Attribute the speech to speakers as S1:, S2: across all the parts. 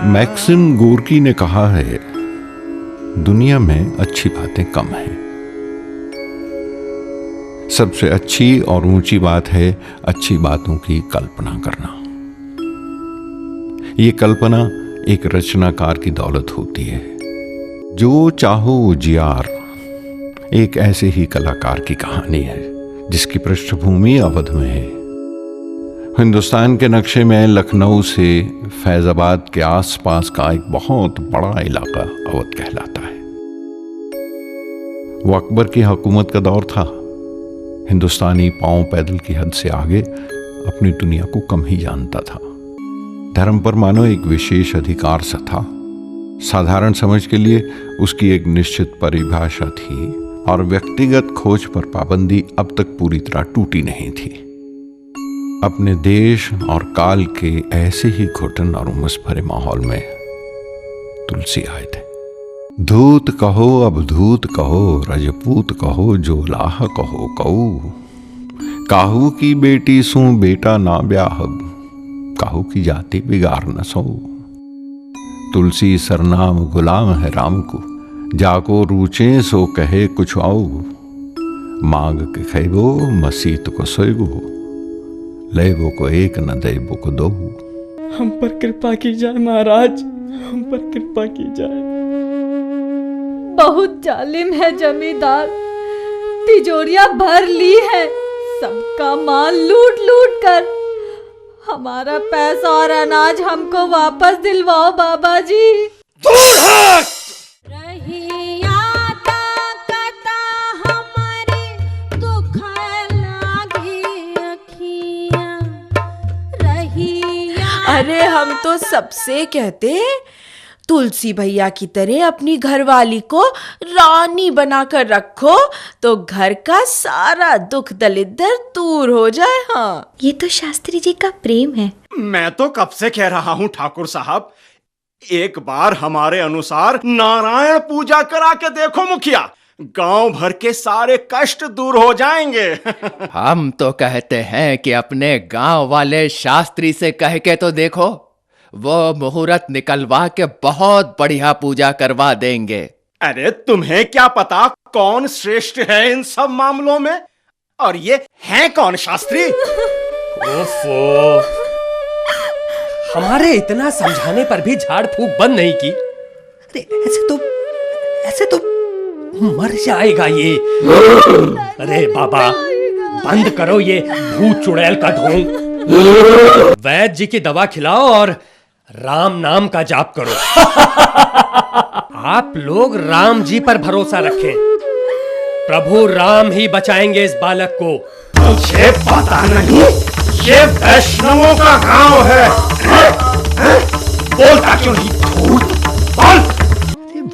S1: Maxim Gorky ने कहा है, दुनिया में अच्छी बातें कम हैं। सबसे अच्छी और ऊंची बात है अच्छी बातों की कल्पना करना। ये कल्पना एक रचनाकार की दौलत होती है। जो चाहो जियार एक ऐसे ही कलाकार की कहानी है जिसकी पृष्ठभूमि अवध में है। हिंदुस्तान के नक्शे में लखनऊ से फैजाबाद के आसपास का एक बहुत बड़ा इलाका अवध कहलाता है। वो अकबर की हुकूमत का दौर था। हिंदुस्तानी पांव पैदल की हद से आगे अपनी दुनिया को कम ही जानता था। धर्म पर मानो एक विशेष अधिकार सा था। साधारण समझ के लिए उसकी एक निश्चित परिभाषा थी और व्यक्तिगत खोज पर पाबंदी अब तक पूरी तरह टूटी नहीं थी। अपने देश और काल के ऐसे ही घुटन और उमस भरे माहौल में तुलसी आए थे। धूत कहो अवधूत कहो, रजपूत कहो, जोलाह कहो कहू, काहू की बेटी सू बेटा ना ब्याहब, काहू की जाति बिगाड़ न सो। तुलसी सरनाम गुलाम है राम को, जाको रूचे सो कहे कुछ आओ, मांग के खैबो मसीत को सोएगो, लेबो को एक न देबो को दो।
S2: हम पर कृपा की जाए महाराज, हम पर कृपा की जाए।
S3: बहुत जालिम है जमींदार, तिजोरियां भर ली है, सबका माल लूट लूट कर। हमारा पैसा और अनाज हमको वापस दिलवाओ बाबा जी।
S4: दूर हट!
S5: अरे हम तो सबसे कहते तुलसी भैया की तरह अपनी घरवाली को रानी बनाकर रखो तो घर का सारा दुख दलिद्र दूर हो जाए। हाँ,
S6: ये तो शास्त्री जी का प्रेम है।
S4: मैं तो कब से कह रहा हूँ ठाकुर साहब, एक बार हमारे अनुसार नारायण पूजा करा के देखो मुखिया, गांव भर के सारे कष्ट दूर हो जाएंगे।
S7: हम तो कहते हैं कि अपने गांव वाले शास्त्री से कह के तो देखो, वो मुहूर्त निकलवा के बहुत बढ़िया पूजा करवा देंगे।
S4: अरे तुम्हें क्या पता कौन श्रेष्ठ है इन सब मामलों में, और ये है कौन शास्त्री?
S8: ओफो, हमारे इतना समझाने पर भी झाड़ फूक बंद नहीं की। अरे ऐसे तो मर जाएगा ये। अरे बाबा, बंद करो ये भूत चुड़ैल का ढोंग। वैद्य जी की दवा खिलाओ और राम नाम का जाप करो। आप लोग राम जी पर भरोसा रखें, प्रभु राम ही बचाएंगे इस बालक को।
S4: मुझे पता नहीं ये वैष्णवों का गांव है। बोलता क्यों नहीं? बोल।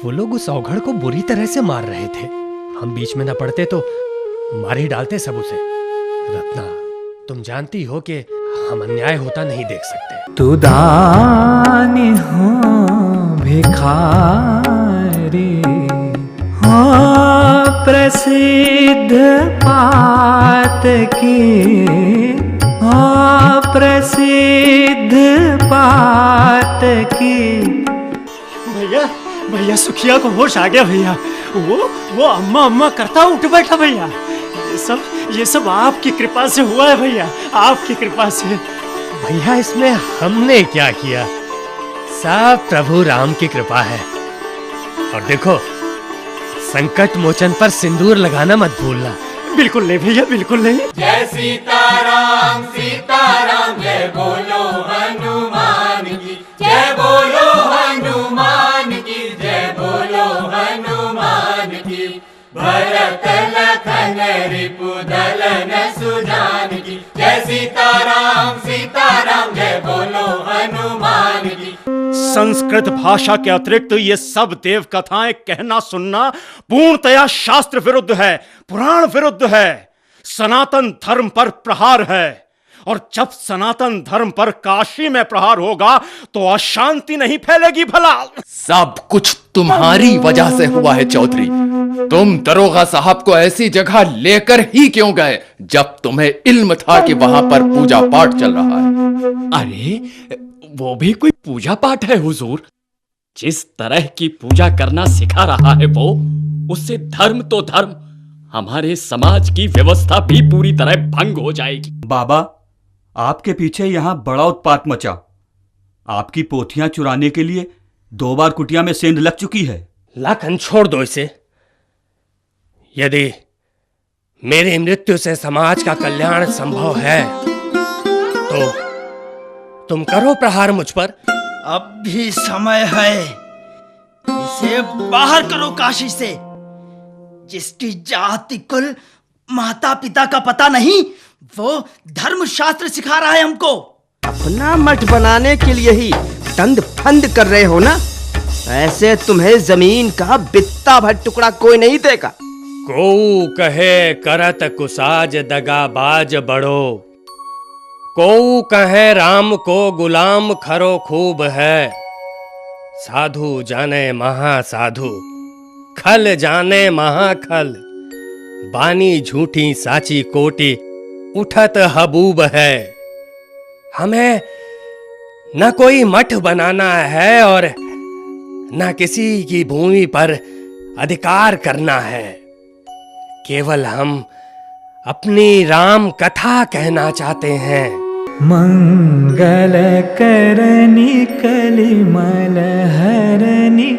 S8: वो लोग उस औघड़ को बुरी तरह से मार रहे थे, हम बीच में न पड़ते तो मार ही डालते सब उसे। रत्ना, तुम जानती हो कि हम अन्याय होता नहीं देख सकते।
S2: तू दानी हो भिखारी हो, प्रसिद्ध पात की हो, प्रसिद्ध पात की।
S8: भैया सुखिया को होश आ गया भैया। वो अम्मा अम्मा करता उठ बैठा भैया। ये सब आपकी कृपा से हुआ है भैया, आपकी कृपा से। भैया इसमें हमने क्या किया, सब प्रभु राम की कृपा है। और देखो, संकट मोचन पर सिंदूर लगाना मत भूलना। बिल्कुल नहीं भैया, बिल्कुल नहीं।
S9: जय सीताराम सीताराम, जय बोलो हनुमान की, जय बोलो हनुमान की, जय बोलो हनुमान की। भरत लखन रिपुदलन सुजान की, जय सीताराम सीताराम, जय बोलो हनुमान की।
S4: संस्कृत भाषा के अतिरिक्त ये सब देव कथाएं कहना सुनना पूर्णतया शास्त्र विरुद्ध है, पुराण विरुद्ध है, सनातन धर्म पर प्रहार है। और जब सनातन धर्म पर काशी में प्रहार होगा तो अशांति नहीं फैलेगी भला।
S7: सब कुछ तुम्हारी वजह से हुआ है चौधरी। तुम दरोगा साहब को ऐसी जगह लेकर ही क्यों गए जब तुम्हें इल्म था कि वहां पर पूजा पाठ चल रहा है?
S8: अरे वो भी कोई पूजा पाठ है हुजूर? जिस तरह की पूजा करना सिखा रहा है वो, उससे धर्म तो धर्म, हमारे समाज की व्यवस्था भी पूरी तरह भंग हो जाएगी।
S10: बाबा, आपके पीछे यहाँ बड़ा उत्पात मचा। आपकी पोथियां चुराने के लिए 2 बार कुटिया में सेंध लग चुकी है।
S11: लाखन छोड़ दो इसे। यदि मेरी मृत्यु से समाज का कल्याण संभव है तो तुम करो प्रहार मुझ पर।
S12: अब भी समय है, इसे बाहर करो काशी से। जिसकी जाति कुल माता पिता का पता नहीं, वो धर्म शास्त्र सिखा रहा है हमको।
S13: अपना मठ बनाने के लिए ही दंड फंद कर रहे हो ना? ऐसे तुम्हें जमीन का बित्ता भर टुकड़ा कोई नहीं देगा।
S11: को कहे करत कुसाज दगाबाज बड़ो, को कहे राम को गुलाम खरो खूब है। साधु जाने महासाधु, खल जाने महाखल। बानी झूठी साची कोटी, उठत हबूब है। हमें न कोई मठ बनाना है और न किसी की भूमि पर अधिकार करना है। केवल हम अपनी राम कथा कहना चाहते हैं।
S2: मंगल करनी कलिमल हरनी,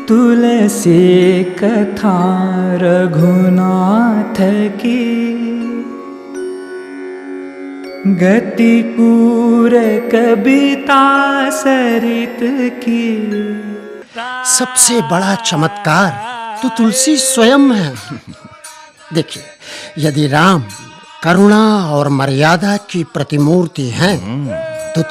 S2: तुलसी कथा रघुनाथ की। गति पूर कविता सरित की।
S12: सबसे बड़ा चमत्कार तो तुलसी स्वयं है। देखिए, यदि राम करुणा और मर्यादा की प्रतिमूर्ति हैं, तो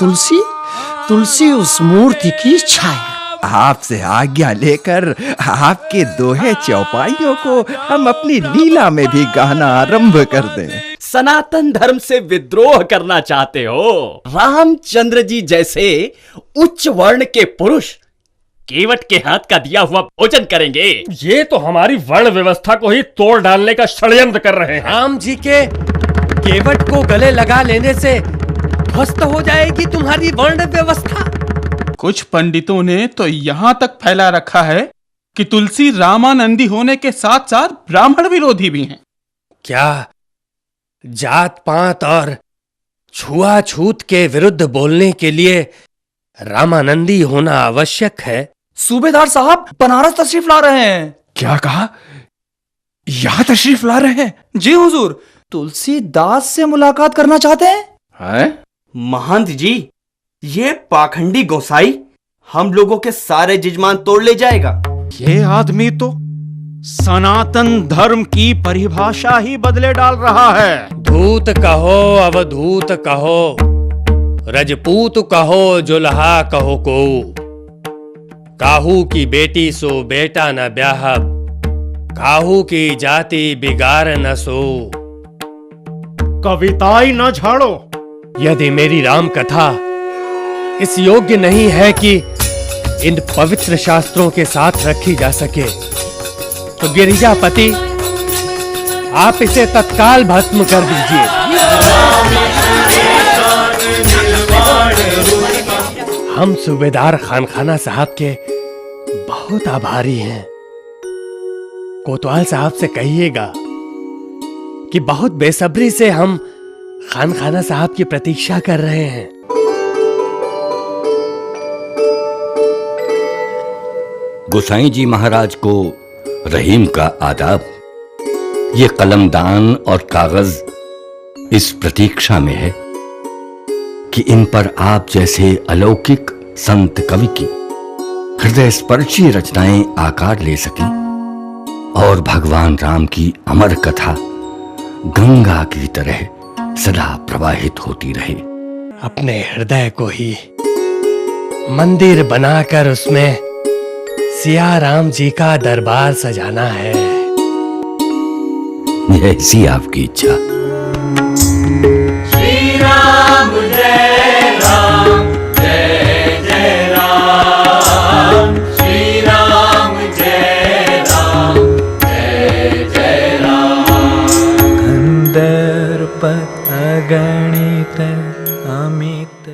S12: तुलसी उस मूर्ति की छाया।
S14: आपसे आज्ञा लेकर आपके दोहे चौपाइयों को हम अपनी लीला में भी गाना आरंभ कर दें।
S8: सनातन धर्म से विद्रोह करना चाहते हो? रामचंद्र जी जैसे उच्च वर्ण के पुरुष केवट के हाथ का दिया हुआ भोजन करेंगे?
S11: ये तो हमारी वर्ण व्यवस्था को ही तोड़ डालने का षड्यंत्र कर रहे हैं। राम जी के केवट को गले लगा लेने से ध्वस्त हो जाएगी तुम्हारी वर्ण व्यवस्था।
S15: कुछ पंडितों ने तो यहाँ तक फैला रखा है कि तुलसी रामानंदी होने के साथ साथ ब्राह्मण विरोधी भी हैं।
S11: क्या जात पात और छुआछूत के विरुद्ध बोलने के लिए रामानंदी होना आवश्यक है?
S13: सूबेदार साहब बनारस तशरीफ ला रहे हैं।
S15: क्या कहा? यहाँ तशरीफ ला रहे हैं?
S13: जी हुजूर, तुलसीदास से मुलाकात करना चाहते हैं।
S16: महंत जी, ये पाखंडी गोसाई हम लोगों के सारे जजमान तोड़ ले जाएगा।
S4: ये आदमी तो सनातन धर्म की परिभाषा ही बदले डाल रहा है।
S11: धूत कहो अवधूत कहो, रजपूत कहो जुल्हा कहो को। काहू की बेटी सो बेटा न ब्याहब, काहू की जाति बिगाड़ न सो।
S4: कविताई न झाड़ो।
S11: यदि मेरी राम कथा इस योग्य नहीं है कि इन पवित्र शास्त्रों के साथ रखी जा सके, तो गिरिजापति आप इसे तत्काल भस्म कर दीजिए। हम सूबेदार खानखाना साहब के बहुत आभारी हैं। कोतवाल साहब से कहिएगा कि बहुत बेसब्री से हम खानखाना साहब की प्रतीक्षा कर रहे हैं।
S17: गोसाई जी महाराज को रहीम का आदाब। ये कलमदान और कागज इस प्रतीक्षा में है कि इन पर आप जैसे अलौकिक संत कवि की हृदय स्पर्शी रचनाएं आकार ले सकें और भगवान राम की अमर कथा गंगा की तरह सदा प्रवाहित होती रहे।
S11: अपने हृदय को ही मंदिर बनाकर उसमें सिया राम जी का दरबार सजाना है।
S17: ऐसी आपकी इच्छा।
S9: श्री राम
S2: अगणित अमित